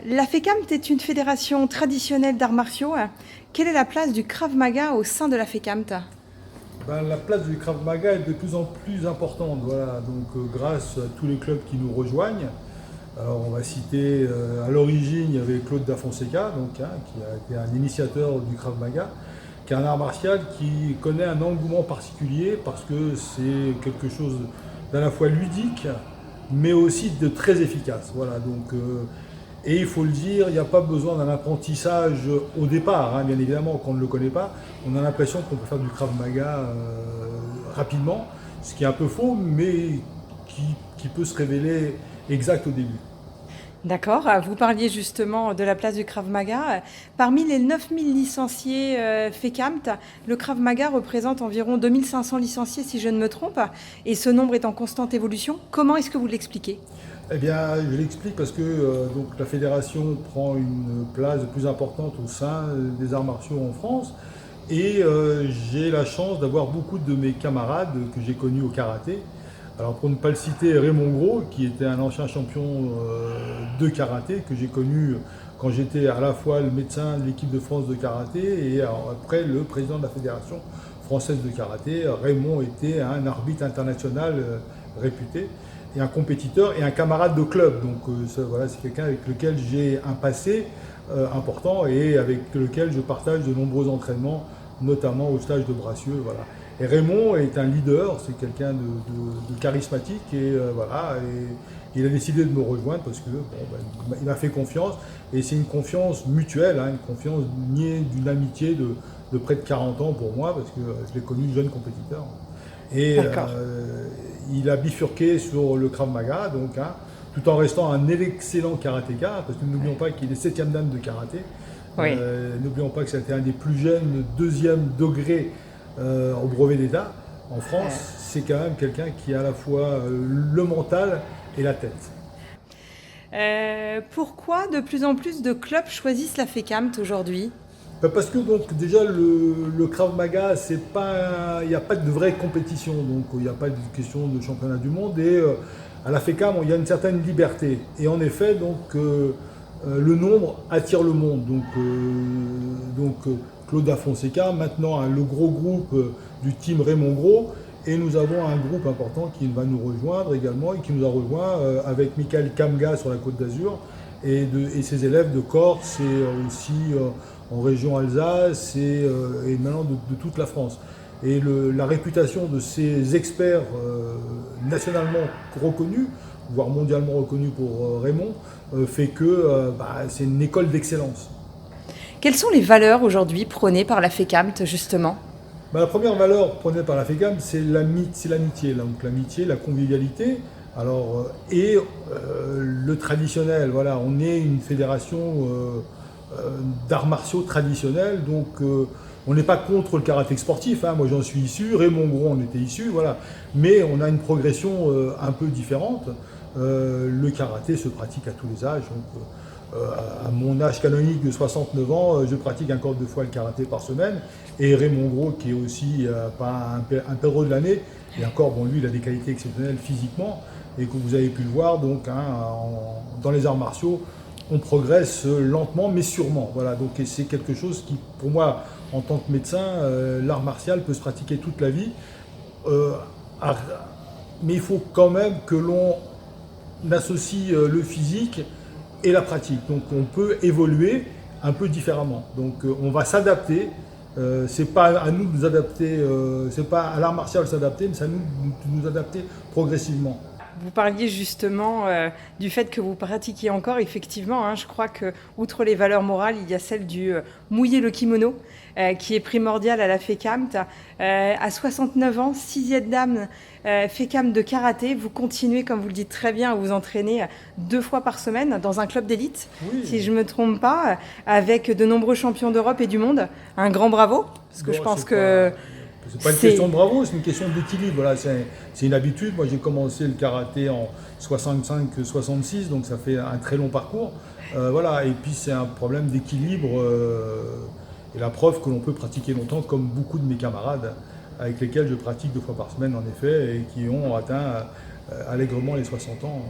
La FECAMT est une fédération traditionnelle d'arts martiaux. Quelle est la place du Krav Maga au sein de la FECAMT? La place du Krav Maga est de plus en plus importante, voilà. Donc, grâce à tous les clubs qui nous rejoignent. Alors, on va citer, à l'origine, il y avait Claude Da Fonseca, donc, qui a été un initiateur du Krav Maga, qui est un art martial qui connaît un engouement particulier parce que c'est quelque chose d'à la fois ludique, mais aussi de très efficace. Voilà, donc, et il faut le dire, il n'y a pas besoin d'un apprentissage au départ, bien évidemment, quand on ne le connaît pas. On a l'impression qu'on peut faire du Krav Maga rapidement, ce qui est un peu faux, mais qui peut se révéler exact au début. D'accord, vous parliez justement de la place du Krav Maga. Parmi les 9000 licenciés FECAMT, le Krav Maga représente environ 2500 licenciés si je ne me trompe, et ce nombre est en constante évolution. Comment est-ce que vous l'expliquez? Eh bien, je l'explique parce que donc, la fédération prend une place de plus importante au sein des arts martiaux en France. Et j'ai la chance d'avoir beaucoup de mes camarades que j'ai connus au karaté. Alors pour ne pas le citer, Raymond Gros, qui était un ancien champion de karaté, que j'ai connu quand j'étais à la fois le médecin de l'équipe de France de karaté et après le président de la fédération française de karaté. Raymond était un arbitre international réputé et un compétiteur et un camarade de club. Donc voilà, c'est quelqu'un avec lequel j'ai un passé important et avec lequel je partage de nombreux entraînements, notamment au stage de Bracieux. Voilà. Et Raymond est un leader, c'est quelqu'un de charismatique et voilà. Et il a décidé de me rejoindre parce que il m'a fait confiance et c'est une confiance mutuelle, une confiance née d'une amitié de près de 40 ans pour moi parce que je l'ai connu jeune compétiteur. Et D'accord. il a bifurqué sur le Krav Maga, donc, tout en restant un excellent karatéka, parce que n'oublions pas qu'il est 7e dan de karaté. Oui. N'oublions pas que c'était un des plus jeunes deuxième degré au brevet d'État en France. C'est quand même quelqu'un qui a à la fois le mental et la tête. Pourquoi de plus en plus de clubs choisissent la FECAMT aujourd'hui? Parce que donc déjà le Krav Maga, il n'y a pas de vraie compétition, donc il n'y a pas de question de championnat du monde et à la FECAM il y a une certaine liberté et en effet donc le nombre attire le monde donc Claude Da Fonseca maintenant le gros groupe du team Raymond Gros et nous avons un groupe important qui va nous rejoindre également et qui nous a rejoint avec Michael Kamga sur la Côte d'Azur et ses élèves de Corse et aussi en région Alsace et maintenant de toute la France. Et la réputation de ces experts nationalement reconnus, voire mondialement reconnus pour Raymond, fait que c'est une école d'excellence. Quelles sont les valeurs aujourd'hui prônées par la FECAMT justement? La première valeur prônée par la FECAM, c'est l'amitié, donc l'amitié, la convivialité. Alors, et le traditionnel, voilà, on est une fédération d'arts martiaux traditionnels, donc on n'est pas contre le karaté sportif, moi j'en suis issu, Raymond Gros en était issu, voilà, mais on a une progression un peu différente. Le karaté se pratique à tous les âges, donc à mon âge canonique de 69 ans, je pratique encore 2 fois le karaté par semaine, et Raymond Gros qui est aussi pas un pérou de l'année, et encore, bon lui il a des qualités exceptionnelles physiquement, et que vous avez pu le voir, donc dans les arts martiaux, on progresse lentement mais sûrement. Voilà, donc c'est quelque chose qui, pour moi, en tant que médecin, l'art martial peut se pratiquer toute la vie. Mais il faut quand même que l'on associe le physique et la pratique. Donc on peut évoluer un peu différemment. Donc on va s'adapter. C'est pas à nous de nous adapter, c'est pas à l'art martial de s'adapter, mais c'est à nous de nous adapter progressivement. Vous parliez justement du fait que vous pratiquiez encore, effectivement, je crois que outre les valeurs morales, il y a celle du mouiller le kimono, qui est primordial à la FECAMT. À 69 ans, 6e dan FECAMT de karaté, vous continuez, comme vous le dites très bien, à vous entraîner 2 fois par semaine dans un club d'élite, Oui. si je ne me trompe pas, avec de nombreux champions d'Europe et du monde. Un grand bravo, parce que je pense que... C'est pas une question de bravo, c'est une question d'équilibre. Voilà, c'est une habitude. Moi, j'ai commencé le karaté en 65-66, donc ça fait un très long parcours. Voilà, et puis c'est un problème d'équilibre et la preuve que l'on peut pratiquer longtemps, comme beaucoup de mes camarades avec lesquels je pratique 2 fois par semaine, en effet, et qui ont atteint allègrement les 60 ans.